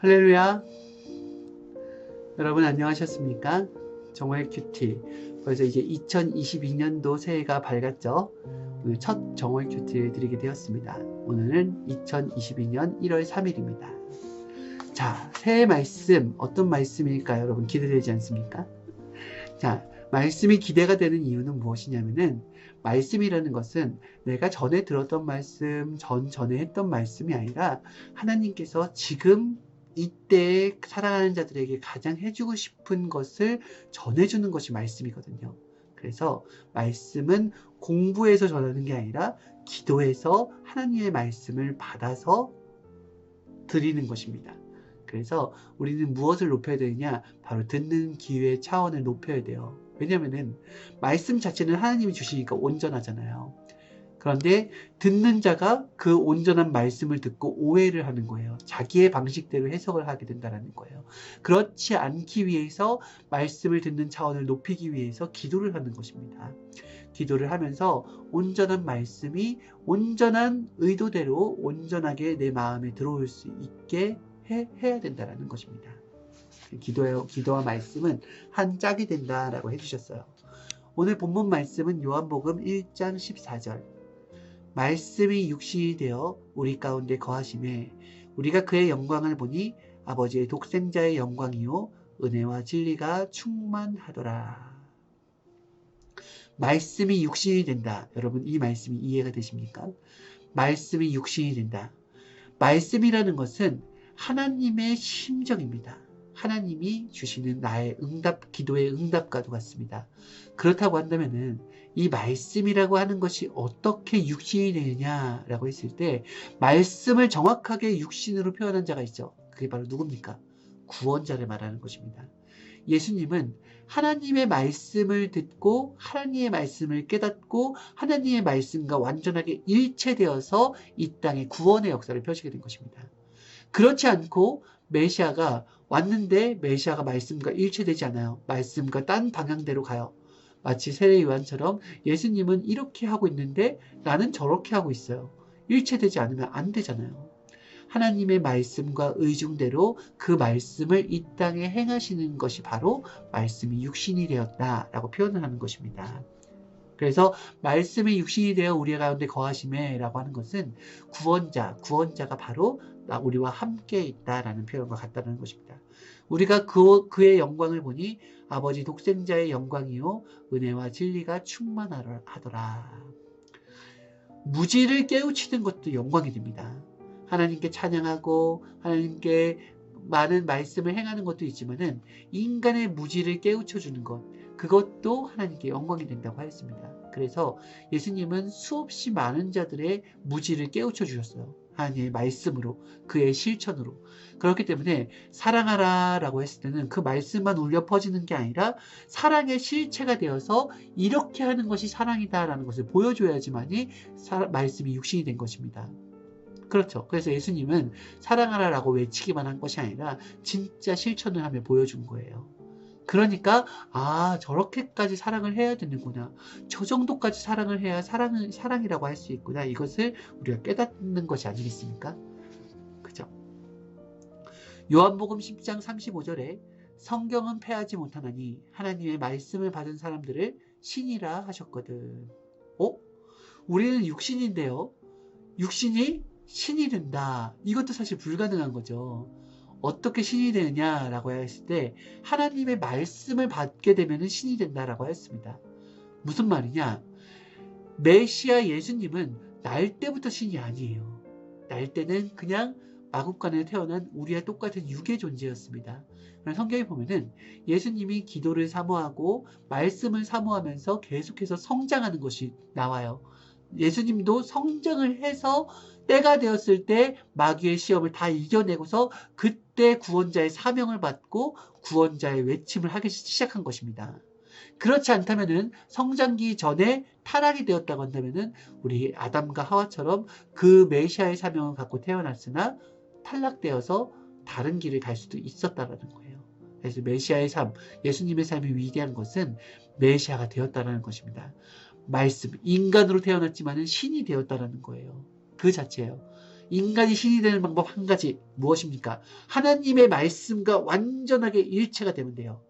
할렐루야. 여러분 안녕하셨습니까? 정오의 큐티. 벌써 이제 2022년도 새해가 밝았죠? 오늘 첫 정오의 큐티를 드리게 되었습니다. 오늘은 2022년 1월 3일입니다. 자, 새해 말씀 어떤 말씀일까요? 여러분 기대되지 않습니까? 자, 말씀이 기대가 되는 이유는 무엇이냐면은 말씀이라는 것은 내가 전에 들었던 말씀, 전에 했던 말씀이 아니라 하나님께서 지금 이때 사랑하는 자들에게 가장 해주고 싶은 것을 전해주는 것이 말씀이거든요. 그래서 말씀은 공부해서 전하는 게 아니라 기도해서 하나님의 말씀을 받아서 드리는 것입니다. 그래서 우리는 무엇을 높여야 되느냐? 바로 듣는 귀의 차원을 높여야 돼요. 왜냐면은 말씀 자체는 하나님이 주시니까 온전하잖아요. 그런데 듣는 자가 그 온전한 말씀을 듣고 오해를 하는 거예요. 자기의 방식대로 해석을 하게 된다는 거예요. 그렇지 않기 위해서 말씀을 듣는 차원을 높이기 위해서 기도를 하는 것입니다. 기도를 하면서 온전한 말씀이 온전한 의도대로 온전하게 내 마음에 들어올 수 있게 해야 된다는 것입니다. 기도와 말씀은 한 짝이 된다라고 해주셨어요. 오늘 본문 말씀은 요한복음 1장 14절. 말씀이 육신이 되어 우리 가운데 거하심에 우리가 그의 영광을 보니 아버지의 독생자의 영광이요 은혜와 진리가 충만하더라. 말씀이 육신이 된다. 여러분 이 말씀이 이해가 되십니까? 말씀이 육신이 된다. 말씀이라는 것은 하나님의 심정입니다. 하나님이 주시는 나의 응답, 기도의 응답과도 같습니다. 그렇다고 한다면은 이 말씀이라고 하는 것이 어떻게 육신이 되느냐라고 했을 때 말씀을 정확하게 육신으로 표현한 자가 있죠. 그게 바로 누굽니까? 구원자를 말하는 것입니다. 예수님은 하나님의 말씀을 듣고 하나님의 말씀을 깨닫고 하나님의 말씀과 완전하게 일체되어서 이 땅의 구원의 역사를 펴시게 된 것입니다. 그렇지 않고 메시아가 왔는데 메시아가 말씀과 일체되지 않아요. 말씀과 딴 방향대로 가요. 마치 세례 요한처럼 예수님은 이렇게 하고 있는데 나는 저렇게 하고 있어요. 일체되지 않으면 안 되잖아요. 하나님의 말씀과 의중대로 그 말씀을 이 땅에 행하시는 것이 바로 말씀이 육신이 되었다라고 표현을 하는 것입니다. 그래서 말씀이 육신이 되어 우리 가운데 거하심에 라고 하는 것은 구원자가 바로 우리와 함께 있다라는 표현과 같다는 것입니다. 우리가 그의 영광을 보니 아버지 독생자의 영광이요 은혜와 진리가 충만하더라. 무지를 깨우치는 것도 영광이 됩니다. 하나님께 찬양하고 하나님께 많은 말씀을 행하는 것도 있지만은 인간의 무지를 깨우쳐주는 것, 그것도 하나님께 영광이 된다고 하였습니다. 그래서 예수님은 수없이 많은 자들의 무지를 깨우쳐 주셨어요. 하나님의 말씀으로, 그의 실천으로. 그렇기 때문에 사랑하라 라고 했을 때는 그 말씀만 울려 퍼지는 게 아니라 사랑의 실체가 되어서 이렇게 하는 것이 사랑이다 라는 것을 보여줘야지만이 말씀이 육신이 된 것입니다. 그렇죠. 그래서 예수님은 사랑하라 라고 외치기만 한 것이 아니라 진짜 실천을 하며 보여준 거예요. 그러니까 저렇게까지 사랑을 해야 되는구나. 저 정도까지 사랑을 해야 사랑이라고 할 수 있구나. 이것을 우리가 깨닫는 것이 아니겠습니까? 그죠? 요한복음 10장 35절에 성경은 패하지 못하나니 하나님의 말씀을 받은 사람들을 신이라 하셨거든. 우리는 육신인데요. 육신이 신이 된다. 이것도 사실 불가능한 거죠. 어떻게 신이 되느냐라고 했을 때 하나님의 말씀을 받게 되면 신이 된다라고 했습니다. 무슨 말이냐? 메시아 예수님은 날 때부터 신이 아니에요. 날 때는 그냥 마국간에 태어난 우리와 똑같은 육의 존재였습니다. 성경에 보면은 예수님이 기도를 사모하고 말씀을 사모하면서 계속해서 성장하는 것이 나와요. 예수님도 성장을 해서 때가 되었을 때 마귀의 시험을 다 이겨내고서 그때 구원자의 사명을 받고 구원자의 외침을 하기 시작한 것입니다. 그렇지 않다면은 성장기 전에 타락이 되었다고 한다면은 우리 아담과 하와처럼 그 메시아의 사명을 갖고 태어났으나 탈락되어서 다른 길을 갈 수도 있었다라는 거예요. 그래서 메시아의 삶, 예수님의 삶이 위대한 것은 메시아가 되었다라는 것입니다. 말씀, 인간으로 태어났지만은 신이 되었다라는 거예요. 그 자체예요. 인간이 신이 되는 방법 한 가지 무엇입니까? 하나님의 말씀과 완전하게 일체가 되면 돼요.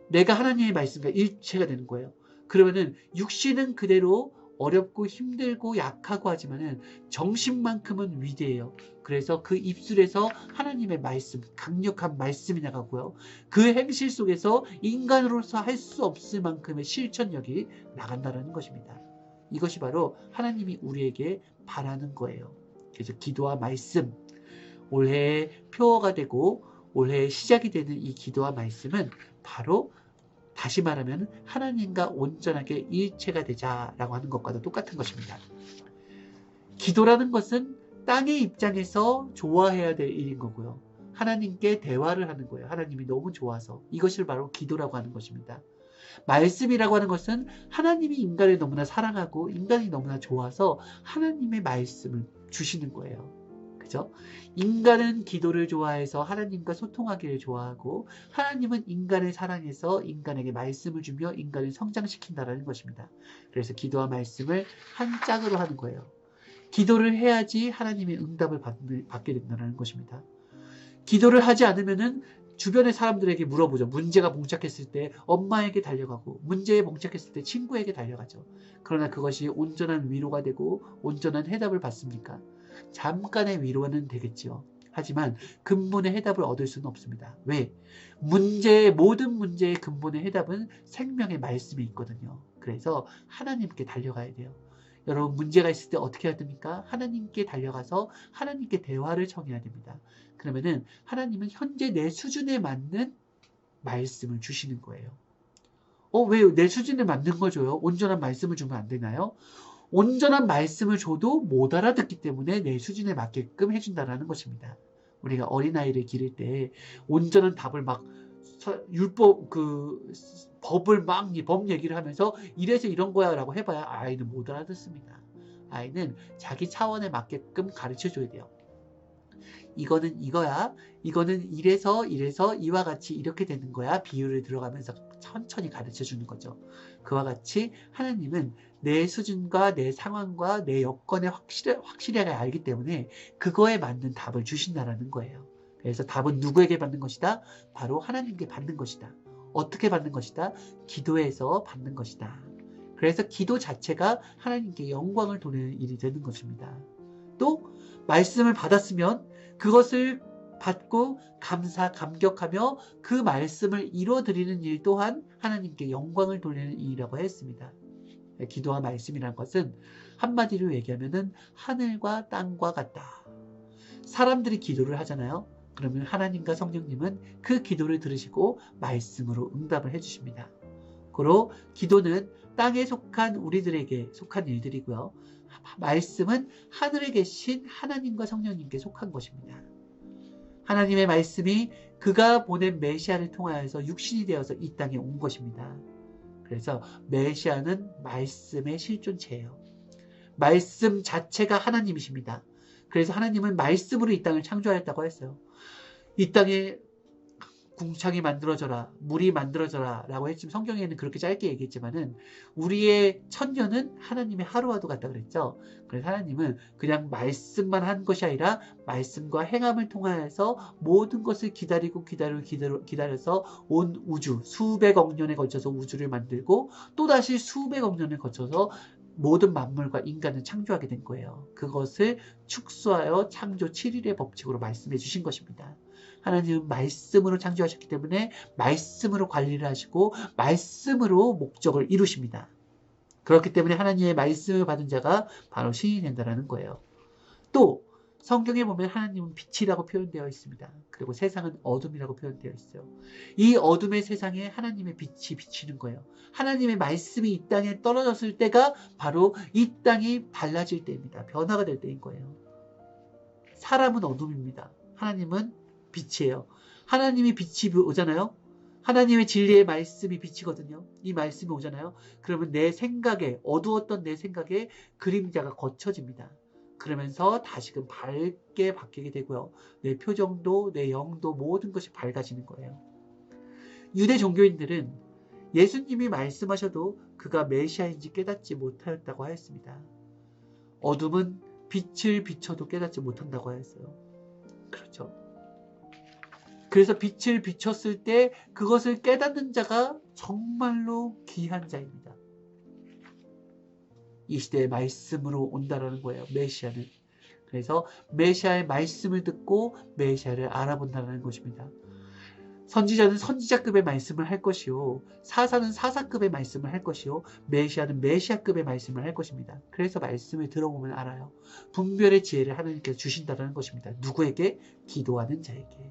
내가 하나님의 말씀과 일체가 되는 거예요. 그러면은 육신은 그대로 어렵고 힘들고 약하고 하지만은 정신만큼은 위대해요. 그래서 그 입술에서 하나님의 말씀, 강력한 말씀이 나가고요. 그 행실 속에서 인간으로서 할 수 없을 만큼의 실천력이 나간다는 것입니다. 이것이 바로 하나님이 우리에게 바라는 거예요. 그래서 기도와 말씀, 올해의 표어가 되고 올해의 시작이 되는 이 기도와 말씀은 바로 다시 말하면 하나님과 온전하게 일체가 되자라고 하는 것과도 똑같은 것입니다. 기도라는 것은 땅의 입장에서 좋아해야 될 일인 거고요. 하나님께 대화를 하는 거예요. 하나님이 너무 좋아서. 이것을 바로 기도라고 하는 것입니다. 말씀이라고 하는 것은 하나님이 인간을 너무나 사랑하고 인간이 너무나 좋아서 하나님의 말씀을 주시는 거예요. 그죠? 인간은 기도를 좋아해서 하나님과 소통하기를 좋아하고 하나님은 인간을 사랑해서 인간에게 말씀을 주며 인간을 성장시킨다는 것입니다. 그래서 기도와 말씀을 한 짝으로 하는 거예요. 기도를 해야지 하나님의 응답을 받게 된다는 것입니다. 기도를 하지 않으면은 주변의 사람들에게 물어보죠. 문제가 봉착했을 때 엄마에게 달려가고 문제에 봉착했을 때 친구에게 달려가죠. 그러나 그것이 온전한 위로가 되고 온전한 해답을 받습니까? 잠깐의 위로는 되겠지요. 하지만 근본의 해답을 얻을 수는 없습니다. 왜? 모든 문제의 근본의 해답은 생명의 말씀이 있거든요. 그래서 하나님께 달려가야 돼요. 여러분 문제가 있을 때 어떻게 해야 됩니까? 하나님께 달려가서 하나님께 대화를 청해야 됩니다. 그러면은 하나님은 현재 내 수준에 맞는 말씀을 주시는 거예요. 왜 내 수준에 맞는 걸 줘요? 온전한 말씀을 주면 안 되나요? 온전한 말씀을 줘도 못 알아듣기 때문에 내 수준에 맞게끔 해준다는 것입니다. 우리가 어린아이를 기를 때 온전한 답을 막 율법 법을 막 법 얘기를 하면서 이래서 이런 거야 라고 해봐야 아이는 못 알아듣습니다. 아이는 자기 차원에 맞게끔 가르쳐 줘야 돼요. 이거는 이거야. 이거는 이래서 이와 같이 이렇게 되는 거야. 비유를 들어가면서 천천히 가르쳐 주는 거죠. 그와 같이 하나님은 내 수준과 내 상황과 내 여건에 확실하게 알기 때문에 그거에 맞는 답을 주신다라는 거예요. 그래서 답은 누구에게 받는 것이다? 바로 하나님께 받는 것이다. 어떻게 받는 것이다? 기도에서 받는 것이다. 그래서 기도 자체가 하나님께 영광을 돌리는 일이 되는 것입니다. 또 말씀을 받았으면 그것을 받고 감격하며 그 말씀을 이루어드리는 일 또한 하나님께 영광을 돌리는 일이라고 했습니다. 기도와 말씀이란 것은 한마디로 얘기하면 하늘과 땅과 같다. 사람들이 기도를 하잖아요. 그러면 하나님과 성령님은 그 기도를 들으시고 말씀으로 응답을 해주십니다. 고로 기도는 땅에 속한 우리들에게 속한 일들이고요. 말씀은 하늘에 계신 하나님과 성령님께 속한 것입니다. 하나님의 말씀이 그가 보낸 메시아를 통하여서 육신이 되어서 이 땅에 온 것입니다. 그래서 메시아는 말씀의 실존체예요. 말씀 자체가 하나님이십니다. 그래서 하나님은 말씀으로 이 땅을 창조하였다고 했어요. 이 땅에 궁창이 만들어져라, 물이 만들어져라 라고 했지만 성경에는 그렇게 짧게 얘기했지만은 우리의 천년은 하나님의 하루와도 같다 그랬죠. 그래서 하나님은 그냥 말씀만 한 것이 아니라 말씀과 행함을 통하여서 모든 것을 기다려서 온 우주, 수백억 년에 걸쳐서 우주를 만들고 또다시 수백억 년을 거쳐서 모든 만물과 인간을 창조하게 된 거예요. 그것을 축소하여 창조 7일의 법칙으로 말씀해 주신 것입니다. 하나님은 말씀으로 창조하셨기 때문에 말씀으로 관리를 하시고 말씀으로 목적을 이루십니다. 그렇기 때문에 하나님의 말씀을 받은 자가 바로 신이 된다는 거예요. 또 성경에 보면 하나님은 빛이라고 표현되어 있습니다. 그리고 세상은 어둠이라고 표현되어 있어요. 이 어둠의 세상에 하나님의 빛이 비치는 거예요. 하나님의 말씀이 이 땅에 떨어졌을 때가 바로 이 땅이 달라질 때입니다. 변화가 될 때인 거예요. 사람은 어둠입니다. 하나님은 빛이에요. 하나님이 빛이 오잖아요. 하나님의 진리의 말씀이 빛이거든요. 이 말씀이 오잖아요. 그러면 내 생각에 어두웠던 내 생각에 그림자가 걷혀집니다. 그러면서 다시금 밝게 바뀌게 되고요. 내 표정도 내 영도 모든 것이 밝아지는 거예요. 유대 종교인들은 예수님이 말씀하셔도 그가 메시아인지 깨닫지 못하였다고 하였습니다. 어둠은 빛을 비춰도 깨닫지 못한다고 하였어요. 그렇죠. 그래서 빛을 비췄을 때 그것을 깨닫는 자가 정말로 귀한 자입니다. 이 시대에 말씀으로 온다라는 거예요. 메시아는. 그래서 메시아의 말씀을 듣고 메시아를 알아본다는 것입니다. 선지자는 선지자급의 말씀을 할 것이요, 사사는 사사급의 말씀을 할 것이요, 메시아는 메시아급의 말씀을 할 것입니다. 그래서 말씀을 들어보면 알아요. 분별의 지혜를 하나님께서 주신다는 것입니다. 누구에게? 기도하는 자에게.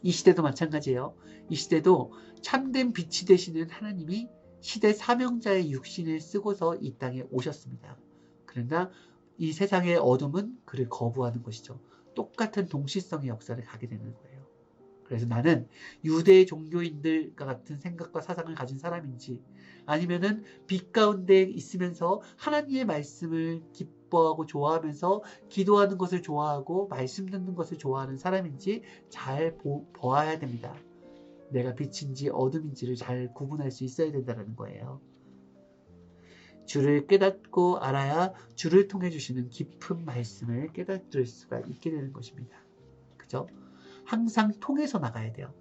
이 시대도 마찬가지예요. 이 시대도 참된 빛이 되시는 하나님이 시대 사명자의 육신을 쓰고서 이 땅에 오셨습니다. 그러나 이 세상의 어둠은 그를 거부하는 것이죠. 똑같은 동시성의 역사를 가게 되는 거예요. 그래서 나는 유대 종교인들과 같은 생각과 사상을 가진 사람인지, 아니면은 빛 가운데 있으면서 하나님의 말씀을 기뻐하고 좋아하면서 기도하는 것을 좋아하고 말씀 듣는 것을 좋아하는 사람인지 잘 보아야 됩니다. 내가 빛인지 어둠인지를 잘 구분할 수 있어야 된다는 거예요. 주를 깨닫고 알아야 주를 통해 주시는 깊은 말씀을 깨닫을 수가 있게 되는 것입니다. 그죠? 항상 통해서 나가야 돼요.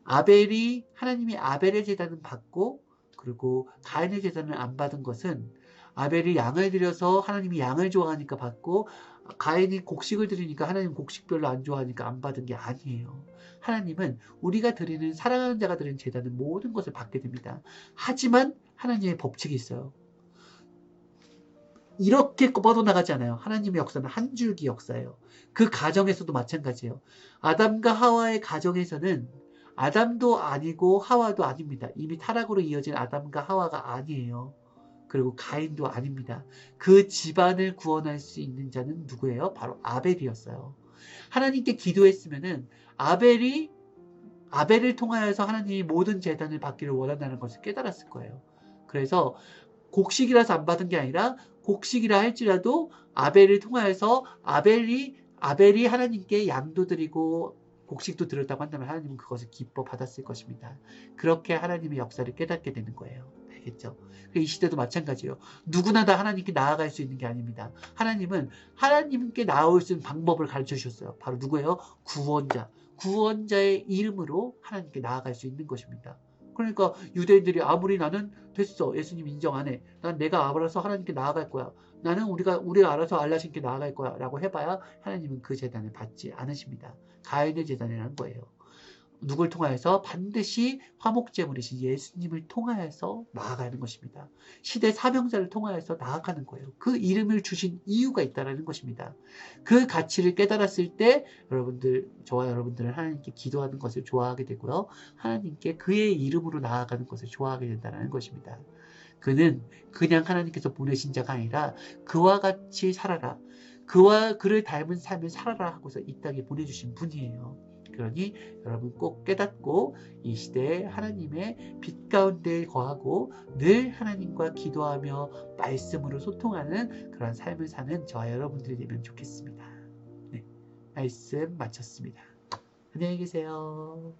하나님이 아벨의 제단은 받고, 그리고 가인의 제단을 안 받은 것은, 아벨이 양을 드려서 하나님이 양을 좋아하니까 받고, 가인이 곡식을 드리니까 하나님 곡식 별로 안 좋아하니까 안 받은 게 아니에요. 하나님은 우리가 드리는, 사랑하는 자가 드리는 제단은 모든 것을 받게 됩니다. 하지만 하나님의 법칙이 있어요. 이렇게 뻗어나가지 않아요. 하나님의 역사는 한 줄기 역사예요. 그 가정에서도 마찬가지예요. 아담과 하와의 가정에서는 아담도 아니고 하와도 아닙니다. 이미 타락으로 이어진 아담과 하와가 아니에요. 그리고 가인도 아닙니다. 그 집안을 구원할 수 있는 자는 누구예요? 바로 아벨이었어요. 하나님께 기도했으면은 아벨을 통하여서 하나님이 모든 재단을 받기를 원한다는 것을 깨달았을 거예요. 그래서 곡식이라서 안 받은 게 아니라, 곡식이라 할지라도 아벨을 통하여서 아벨이 하나님께 양도 드리고 곡식도 드렸다고 한다면 하나님은 그것을 기뻐 받았을 것입니다. 그렇게 하나님의 역사를 깨닫게 되는 거예요. 알겠죠? 이 시대도 마찬가지예요. 누구나 다 하나님께 나아갈 수 있는 게 아닙니다. 하나님은 하나님께 나아올 수 있는 방법을 가르쳐 주셨어요. 바로 누구예요? 구원자의 이름으로 하나님께 나아갈 수 있는 것입니다. 그러니까 유대인들이 아무리 나는 됐어, 예수님 인정 안 해, 난 내가 알아서 하나님께 나아갈 거야, 나는 우리가 알아서 알라신께 나아갈 거야 라고 해봐야 하나님은 그 제단을 받지 않으십니다. 가인의 제단이라는 거예요. 누굴 통하여서? 반드시 화목제물이신 예수님을 통하여서 나아가는 것입니다. 시대 사명자를 통하여서 나아가는 거예요. 그 이름을 주신 이유가 있다는 것입니다. 그 가치를 깨달았을 때 저와 여러분들은 하나님께 기도하는 것을 좋아하게 되고요, 하나님께 그의 이름으로 나아가는 것을 좋아하게 된다는 것입니다. 그는 그냥 하나님께서 보내신 자가 아니라 그와 같이 살아라, 그를 닮은 삶을 살아라 하고서 이 땅에 보내주신 분이에요. 그러니 여러분 꼭 깨닫고 이 시대에 하나님의 빛 가운데 거하고 늘 하나님과 기도하며 말씀으로 소통하는 그런 삶을 사는 저와 여러분들이 되면 좋겠습니다. 네, 말씀 마쳤습니다. 안녕히 계세요.